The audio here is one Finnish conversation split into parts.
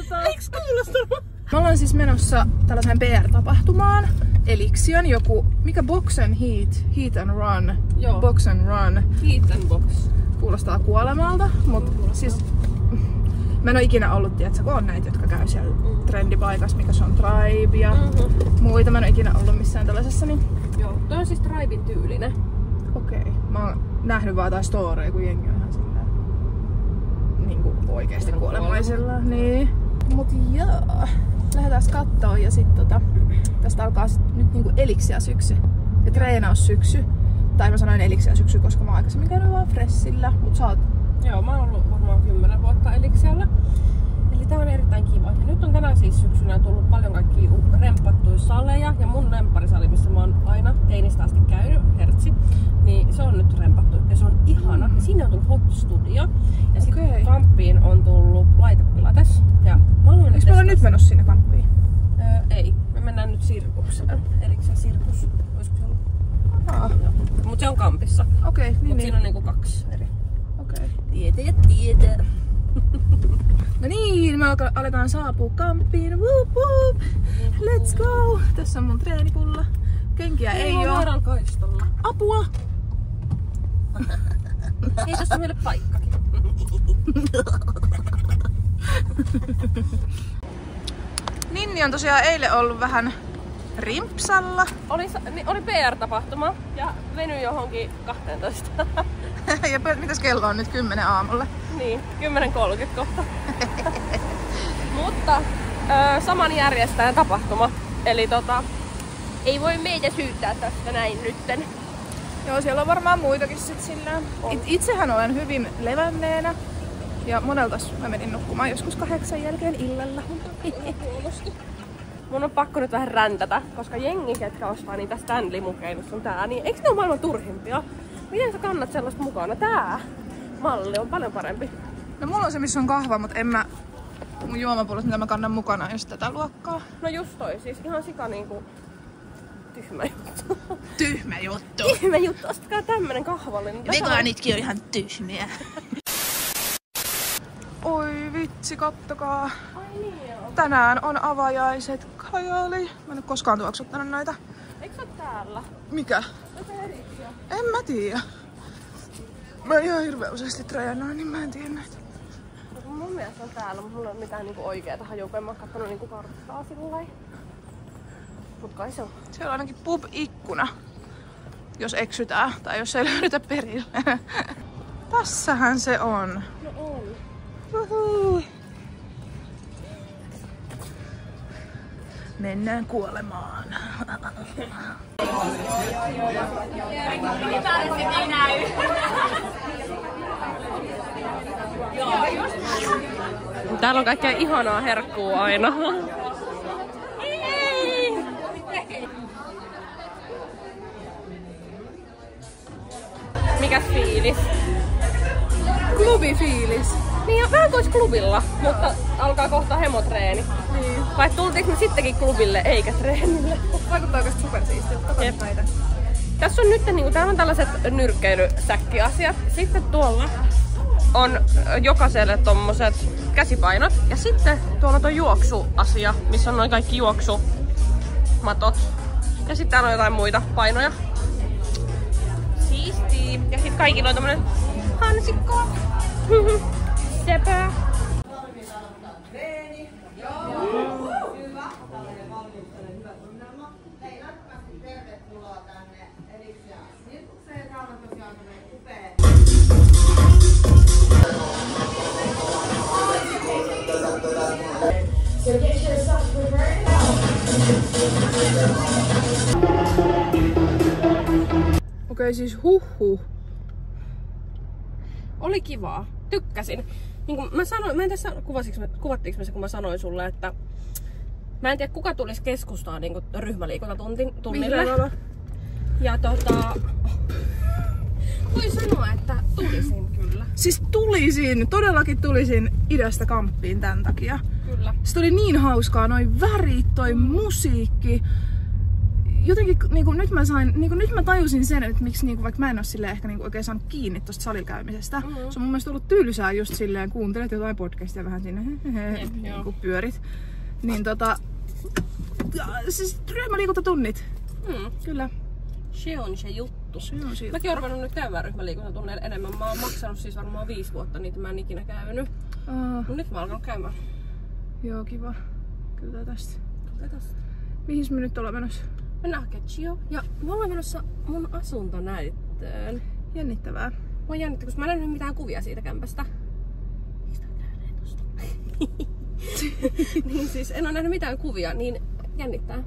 kuulostaa? Eiks kuulostanut? Me ollaan siis menossa tällaiseen PR-tapahtumaan. Elixion joku, mikä Box and Heat and Run. Joo. Box and Run. Heat and Box. Kuulostaa kuolemalta, mut siis mä en oo ikinä ollut, tietsä, kun on näitä, jotka käy siellä trendipaikassa, mikä se on Tribe ja muita. Mä en oo ikinä ollut missään tällaisessa, niin... Joo, toi on siis Triben tyylinen. Okei. Mä oon nähnyt vaan jotain storeja, kun jengi on ihan sillä niinku oikeesti kuolemaisella. Niin. Mut joo. Lähdetään kattoo ja sit tästä alkaa sit nyt niinku Elixia-syksy. Ja treenaussyksy. Tai mä sanoin Elixia-syksy, koska mä oon aikaisemmin käynyt vaan Freshillä. Mut sä oot... Joo, mä oon ollut varmaan 10 vuotta Elixialla. Eli tää on erittäin kiva. Ja nyt on tänään siis syksynä tullut paljon kaikkia remppattuja saleja. Ja mun lempparisali, missä mä oon aina teinistä asti käynyt, Hertzi, niin se on nyt rempattu. Ja se on ihana. Sinne on tullut Hot Studio. Ja sit kamppiin on tullut laitepilates. Ja mä haluan Eikö me olla nyt menossa sinne kamppiin? Ei. Me mennään nyt sirkukseen. Elixia sirkus. Olisiko se ollut? Mut se on kampissa. Okei, niin. Mut siinä on niinku 2 eri. Okei. Tietä. No niin, me aletaan saapua kamppiin. Woop woop! Let's go! Tässä on mun treenipulla. Kenkiä ei oo. Väärän kaistalla. Apua! Ei tossa meille paikkakin. Ninni on tosiaan eilen ollut vähän rimpsalla. Oli PR-tapahtuma ja venyi johonkin 12. Ja mitäs kello on nyt 10 aamulla? Niin, 10.30 kohta. Mutta saman järjestäjän tapahtuma. Eli ei voi meitä syyttää tästä näin nytten. Joo, siellä on varmaan muitakin sit sillä. Itsehän olen hyvin levänneenä. Ja moneltas mä menin nukkumaan joskus 8 jälkeen illalla. Mun on pakko nyt vähän räntätä, koska jengi, ketkä ostaa niitä Stanley-mukeilussa on tää, niin eikö ne ole maailman turhimpia? Miten sä kannat sellaista mukana? Tää malli on paljon parempi. No mulla on se, missä on kahva, mutta en mä mun juomapullot, mitä mä kannan mukana, jos tätä luokkaa. No just toi, siis ihan sika niinku tyhmä juttu. Tyhmä juttu. Tyhmä juttu, ostakaa tämmönen kahvallinen. Vegaanitkin on ihan tyhmiä. Oi vitsi, kattokaa. Ai niin joo. Tänään on avajaiset. Kajali. Mä en oo koskaan tuoksuttanut näitä. Eikö sä oo täällä? Mikä? Tätä eriksiä. En mä tiedä. Mä ihan hirveän useasti treenaan, niin mä en tiedä näitä. Mun mielestä on täällä, mutta mulla ei ole mitään niinku oikeeta hajua, mä oon kattonut niinku karttaa sillai. Mut kai se on. Siellä on ainakin pub-ikkuna, jos eksytään tai jos ei löydetä perille. Tässähän se on. No on. Uhuh. Mennään kuolemaan. Täällä on kaikkea ihanaa herkkuu aina. Mikäs fiilis? Klubifiilis. Niin, vähän kuin klubilla, mutta alkaa kohta hemotreeni. Niin. Vai tultiinko me sittenkin klubille eikä treenille? Vaikuttaa oikeesti supersiistiltä. Katsotaan näitä. Tässä on nyt niinku, täällä on tällaiset nyrkkeilysäkkiasiat. Sitten tuolla on jokaiselle tommoset käsipainot. Ja sitten tuolla on tuo juoksuasia, missä on noin kaikki juoksumatot. Ja sitten täällä on jotain muita painoja. Siistii. Ja sitten kaikilla on tämmönen hansikko. Sepä. Okei, siis huhhuh. Oli kivaa. Tykkäsin. Niin kuin mä sanoin, mä en tässä kuvattiinko me se, kun mä sanoin sulle, että mä en tiedä kuka tulisi keskustaa niin ryhmäliikuntatunnille. Ja voi sanoa, että tulisin kyllä. Siis todellakin tulisin idästä kamppiin tän takia. Kyllä. Se oli niin hauskaa, noi värit, toi musiikki. jotenkin niinku, nyt mä tajusin sen, että miksi niinku, vaikka mä en oo silleen ehkä niinku, oikein saanut kiinni tosta salilla Se on mun mielestä ollut tylsää just silleen, kuuntelet jotain podcastia vähän sinne niinku pyörit. Niin siis ryhmäliikuntatunnit. Kyllä. Se on se juttu. Se. Mäkin oon ruvennut nyt käymään ryhmäliikuntatunneilla enemmän. Mä oon maksanut siis varmaan 5 vuotta niitä, mä en ikinä käynyt. Mut nyt mä oon alkanut käymään. Joo, kiva. Kyllä tästä. Mihin me nyt ollaan menossa? Mennään Ketchioon. Ja me ollaan menossa mun asuntonäyttöön. Jännittävää. Mua jännittää, koska mä en nähnyt mitään kuvia siitä kämpästä. Mistä on käyneen tosta? Niin siis en oo nähnyt mitään kuvia, niin jännittää.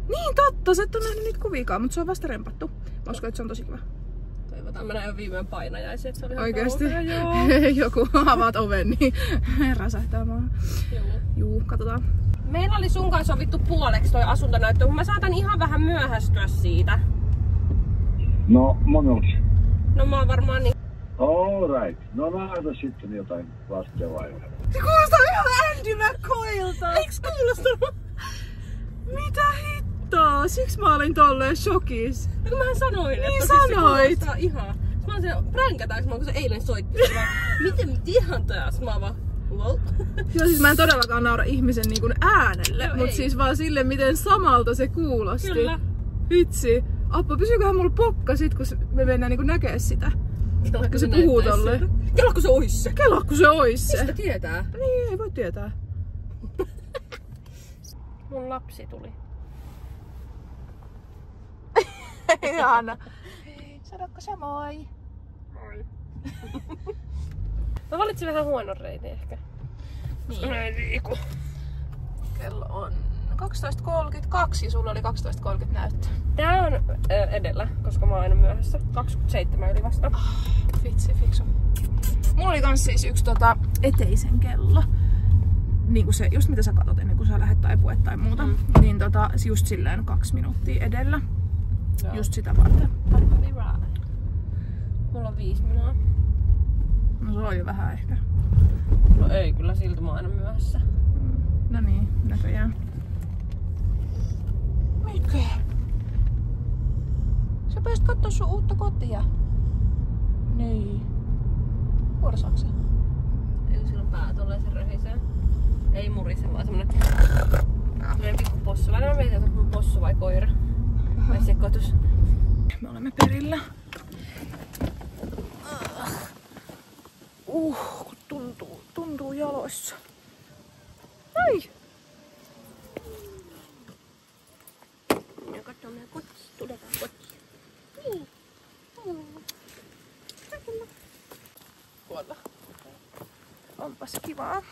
Niin totta, sä et oo nähnyt niitä kuviikaan, mutta se on vasta rempattu. Mä uskon, että se on tosi kiva. Toivotaan, mä näin jo viimein painajaisia, että se oli ihan oikeesti? kauhea, Joku avaat oven, niin räsähtää maahan. Juu, katsotaan. Meillä oli sun kanssa sovittu puoleksi toi asuntonäyttö, mutta mä saatan ihan vähän myöhästyä siitä. No, monelta. No mä oon varmaan niin... Alright. No nähdä sitten jotain lastenvaivaa. Se kuulostaa ihan Andy McCoylta! Eiks kuulostanut? Mitä hittoa? Siksi mä olin tolleen shokis. No kun mähän sanoin, niin että sanoit. Siis se kuulostaa ihan... Mä oon se, pränkätäänkö mä, kun se eilen soitti. Miten ihan taas? Mä oon vaan... Wow. Joo, siis mä en todellakaan naura ihmisen niin kuin äänelle, no, mutta siis vaan sille, miten samalta se kuulosti. Kyllä. Vitsi. Appa, pysyyköhän mulla pokka sit, kun me mennään niin näkee sitä? Vaikka se puhuu tolleen. Kelakko se ois se? Kelakko se ois se? Mistä tietää? Niin, ei voi tietää. Mun lapsi tuli. Ihana. Sanotko sä moi? Moi. Mä valitsin vähän huonon reitin ehkä. Niin. Mä en liiku. Kello on 12.32 ja sulla oli 12.30 näyttö. Tää on edellä, koska mä oon aina myöhässä. 27 yli vasta. Vitsi, fiksu. Mulla oli kans siis yksi eteisen kello. Niinku se, just mitä sä katot ennen kuin sä lähdet tai puet tai muuta. Niin just silleen 2 minuuttia edellä. Joo. Just sitä varten. Mulla on 5 minuuttia. No se on jo vähän ehkä. No ei, kyllä silti mä oon aina myöhässä. No niin, näköjään. Mikä? Sä pääsit kattoo sun uutta kotia. Niin. Kuorsaako se? Ei, sillä on pää tolleen se röhisee. Ei murise, vaan semmonen pikku possu. Välillä mä mietin, että on possu vai koira. Vai sekoitus. Me olemme perillä. Kun tuntuu jaloissa. Ai! Ja katso meidän kotiin. Tuletaan kotiin. Niin. Tuolla. Onpas kivaa.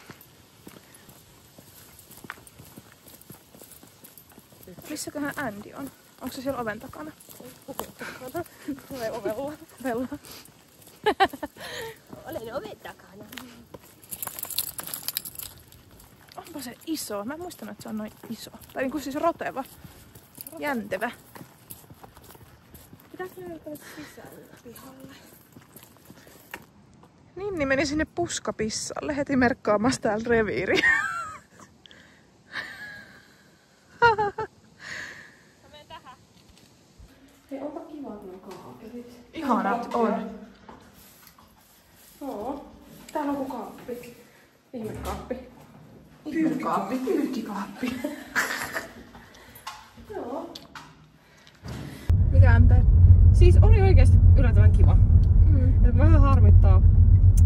Missäköhän Andy on? Onko se siellä oven takana? Tulee ovella. Ovella. Olen oven takana. Onpa se iso. Mä en muistanut, että se on noin iso. Tai niinku siis roteva. Jäntevä. Pitäis löytää sisällä pihalle. Ninni meni sinne puskapissalle heti merkkaamassa täällä reviiriä. Hei, onpa kivat nuo kaapelit. Ihanat on. Joo. Täällä on joku kaappi. Ihmekaappi. Pyykikaappi. Pyykkikaappi. Joo. Mikä ämpää? Siis oli oikeesti yllättävän kiva. Et vähän harmittaa.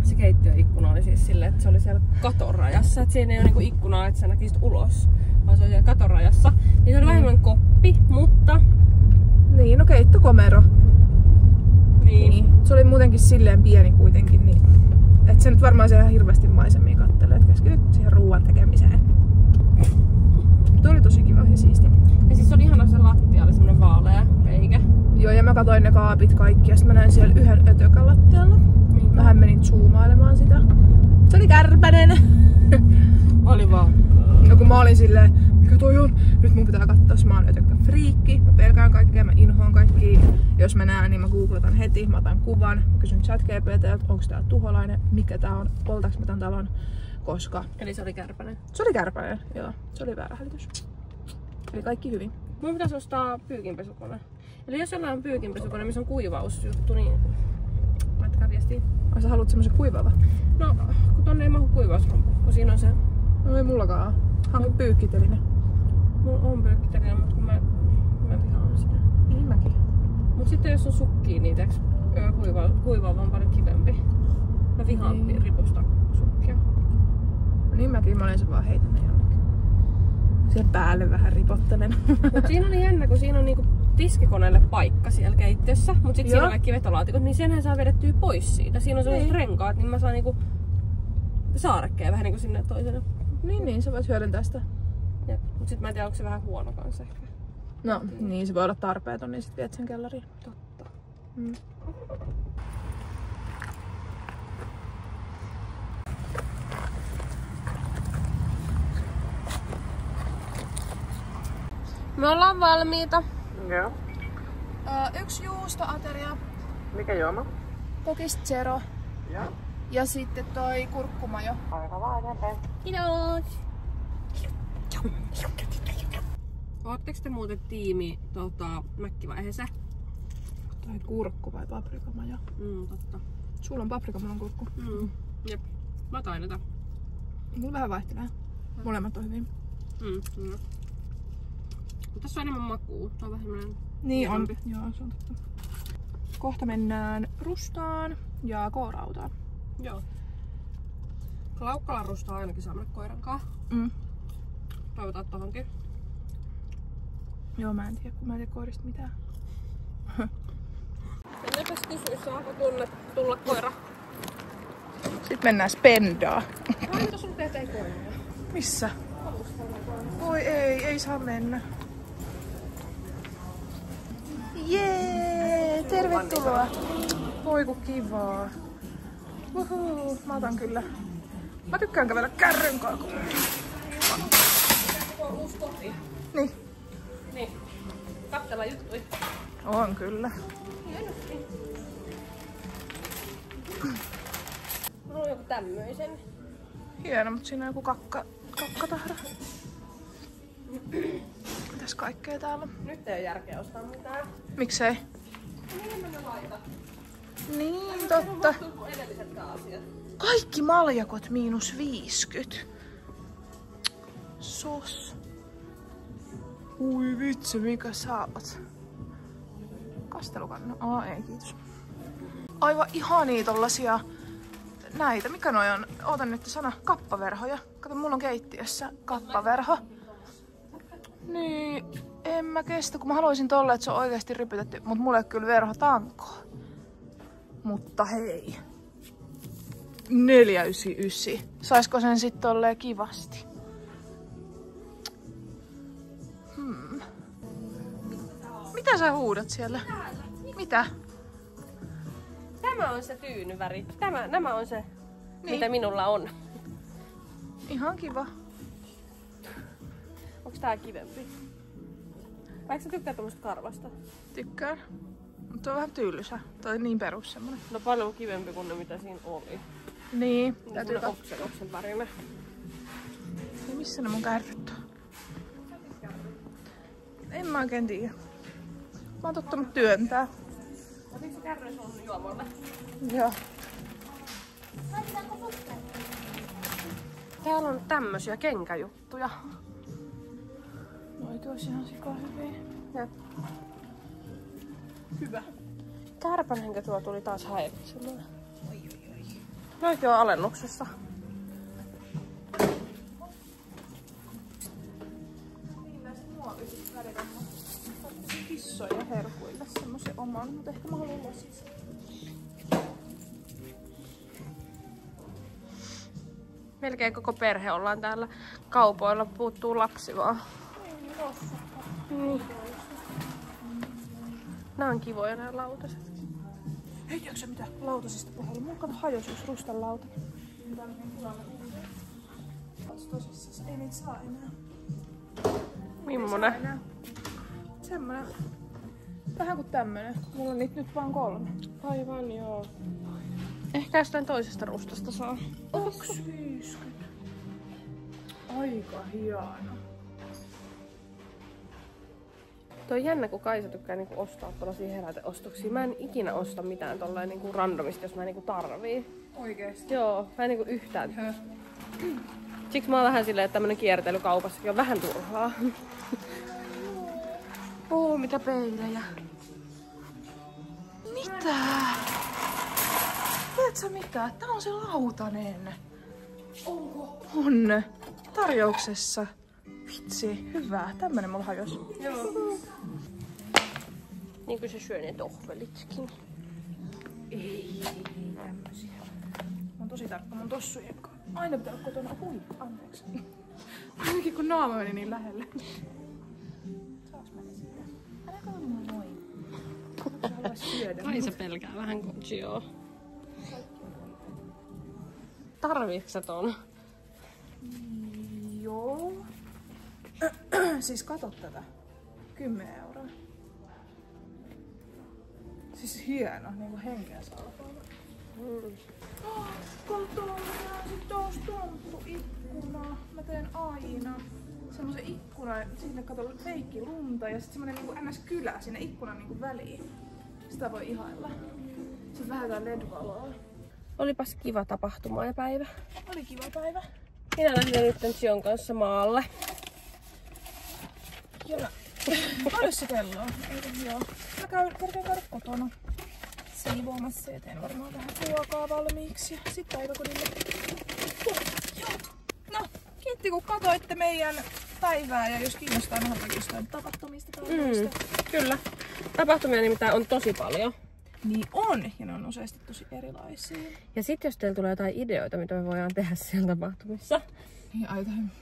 Se keittiöikkuna oli siis silleen, että se oli siellä katorajassa. Et siinä ei ole niinku ikkunaa, että sä näkisit ulos. Vaan se oli siellä katorajassa. Niin se oli vähemmän koppi, mutta... Niin, no keittokomero. Niin. Se oli muutenkin silleen pieni kuitenkin, niin et se nyt varmaan siellä hirveästi maisemia kattelee, et keskityt siihen ruuan tekemiseen. Tuo oli tosi kiva ja siisti. Ja siis oli ihana se lattia, oli semmonen vaalea reikä. Joo, ja mä katsoin ne kaapit kaikki ja sit mä näin siellä yhden ötökän lattialla. Niin. Vähän menin zoomailemaan sitä. Se oli kärpänen. Oli vaan. No kun mä olin silleen, mikä toi on? Nyt mun pitää katsoa, mä oon ötökkä friikki. Mä pelkään kaikkea, mä inhoan kaikkia. Jos mä näen, niin mä googletan heti, mä otan kuvan. Mä kysyn ChatGPT:ltä, onko tää tuholainen, mikä tää on, poltaaks mä tän talon. Koska... Eli se oli kärpänen. Se oli kärpänen, joo. Se oli väärä hälytys. Eli kaikki hyvin. Mun pitäisi ostaa pyykinpesukone. Eli jos jollain on pyykinpesukone, missä on kuivausjuttu, niin laittakaa viestiä. Ai sä haluat semmosen kuivaava? No, kun tonne ei mahu kuivausrumpu, kun siinä on se... No ei mullakaan. Hankin pyykkiteline. Mulla on pyykkiteline, mutta kun mä vihaan sitä. Niin mäkin. Mut sitten jos on sukkia, niin teeks kuivaava on paljon kivempi. Mä vihaan ripusta sukkia. No niin mäkin, mä olen sen vaan heitän ne jonnekin. Siihen päälle vähän ripottelen. Mut siinä oli jännä, kun siinä on niinku tiskikoneelle paikka siellä keittiössä, mut sit siinä on kaikki vetolaatikot, niin senhän saa vedettyä pois siitä. Siinä on sellaiset renkaat, niin mä saan niinku saarekkeen vähän niinku sinne toiselle. Niin, sä voit hyödyntää sitä. Jep. Mut sit mä en tiedä, onko se vähän huono kanssa ehkä. No, niin se voi olla tarpeeton, niin sit viet sen kellariin. Totta. Me ollaan valmiita. Joo. 1 juustoateria. Mikä juoma? Kokis zero. Ja. Ja sitten toi kurkkumajo. Aika vaan eteenpäin. Kiitos! Ootteko te muuten tiimi mäkkivaiheessa? Tai kurkku vai paprikamajo? Totta. Sulla on paprika, mulla on kurkku. Jep. Mä tainetaan. Mulla vähän vaihtelee. Molemmat on hyvin. Tässä on enemmän makuu. Tää on vähän semmonen... Niin on. Joo, se on totta. Kohta mennään Rustaan ja K-rautaan. Joo. Klaukkalan Rustaa ainakin saa mennä koiran kanssa. Toivotaan tohonkin. Joo, mä en tiedä, kun mä en tiedä koirista mitään. Ennepäs kysyä, saako tulla koira? Sitten mennään Spendaan. Mitä sulla teet ei koiraa? Missä? Voi ei saa mennä. Jee, tervetuloa. Voi ku kivaa. Uhuu, mä otan kyllä. Mä tykkään kävellä kärryn kanssa. Uusi koti. Niin. Niin. Kattella juttui. On kyllä. Mulla on joku tämmöisen. Hieno, mutta siinä on joku kakkatahra. Mitäs kaikkea täällä on? Nyt ei ole järkeä ostaa mitään. Miksei? Mihin mä ne laitan? Niin, totta. Kuin edellisetkään asiat. Kaikki maljakot -50. Sos. Ui vitsi, mikä sä oot. Kastelukannu. Ei kiitos. Aivan ihania tollasia näitä. Mikä noi on? Ootan nyt sana. Kappaverhoja. Kato, mulla on keittiössä kappaverho. Niin, en mä kestä, kun mä haluaisin tolle, että se on oikeesti ripytetty. Mut mulla ei ole kyllä verhotankoa. Mutta hei. 499. Saisko sen sit tolleen kivasti? Mitä sä huudat siellä? Mitä? Tämä on se tyynyväri. Nämä on se, Niin. mitä minulla on. Ihan kiva. Onks tää kivempi? Vai eikö sä tykkää tommosta karvasta? Tykkään. Mutta on vähän tylsä. Toi on niin perus semmonen. No paljon kivempi kuin ne mitä siinä oli. Niin. Täytyy oksen värinen. Ja missä ne mun kärryt on? En mä oikein tiedä. Mä oon tottunut työntää. Otitko kärryn sun juomalle? Joo. Täällä on tämmösiä kenkäjuttuja. Noit olisi ihan sika hyviä. Ja. Hyvä. Kärpänhenkö tuo tuli taas häiritsemään. Noikin on alennuksessa. Kissoja herkuille semmosen oman, mutta ehkä mä haluan lasista. Melkein koko perhe ollaan täällä kaupoilla, puuttuu lapsi vaan. Niin. Nää on kivoja nää lautaset. Hei, tiedätkö mitä lautasista puheella? Mulla kato hajosuus rustan lauta. Oot tosissaan, ei niitä saa enää. Mimmonen? Semmonen. Vähän kuin tämmönen. Mulla on niitä nyt vaan 3. Aivan joo. Ehkä jostain toisesta rustasta saa. 2,50. Aika hieno. Toi on jännä, kun Kaisa tykkää niinku ostaa tollasia heräteostoksia. Mä en ikinä osta mitään tolleen niinku randomista, jos mä niinku tarvii. Oikeesti? Joo, mä en niinku yhtään. Siksi mä oon vähän silleen, että tämmönen kiertely kaupassakin on vähän turhaa. Mitä peilejä. Mitä? Tiedätkö mitä? Tää on se lautanen. Onko? On. Tarjouksessa. Vitsi, hyvä. Tämmönen mulla hajosi. Joo. Niin kuin se syö ne tohvelitkin. Ei tämmösiä. Mä oon tosi tarkka mun tossujen kanssa. Aina pitää olla kotona. Hui, anteeksi. Ainakin kun naama meni niin lähelle. Saas mennä siitä? Älä katso mua noin. Sä haluais syödä. Kaisa pelkää vähän Gojioa. Tarviiks sä ton? Joo. Siis kato tätä. 10 €. Siis hieno, niinku henkeä salpaava. Kato, sit taas tonttuikkuna. Mä teen aina semmosen ikkunan, sinne kato feikki lunta ja sit semmonen niinku NS-kylä sinne ikkunan niinku väliin. Sitä voi ihailla. Sit vähän jotain LED-valoa. Olipas kiva tapahtuma ja päivä. Oli kiva päivä. Minä lähden nyt Sion kanssa maalle. Kyllä. Paljon se kello on? Joo. Mä kerkeen käydä kotona siivoamassa ja teen varmaan vähän ruokaa valmiiksi. Sitten päiväkodille. Joo. No, kiitti kun katsoitte meidän päivää ja jos kiinnostaa nähdä jostain tapahtumista tai Kyllä. Tapahtumia nimittäin on tosi paljon. Niin on, ja ne on useasti tosi erilaisia. Ja sit jos teillä tulee jotain ideoita, mitä me voidaan tehdä siellä tapahtumissa, Niin aivan.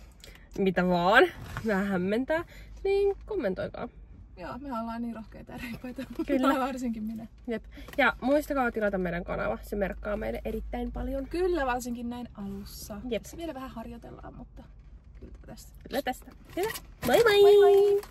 mitä vaan, vähän hämmentää, niin kommentoikaa. Joo, me ollaan niin rohkeita ja reippaita. Kyllä. Varsinkin minä. Jep. Ja muistakaa tilata meidän kanava, se merkkaa meille erittäin paljon. Kyllä, varsinkin näin alussa. Jep. Vielä vähän harjoitellaan, mutta kyllä tästä. Kyllä tästä. Hyvä. Moi moi! Moi moi!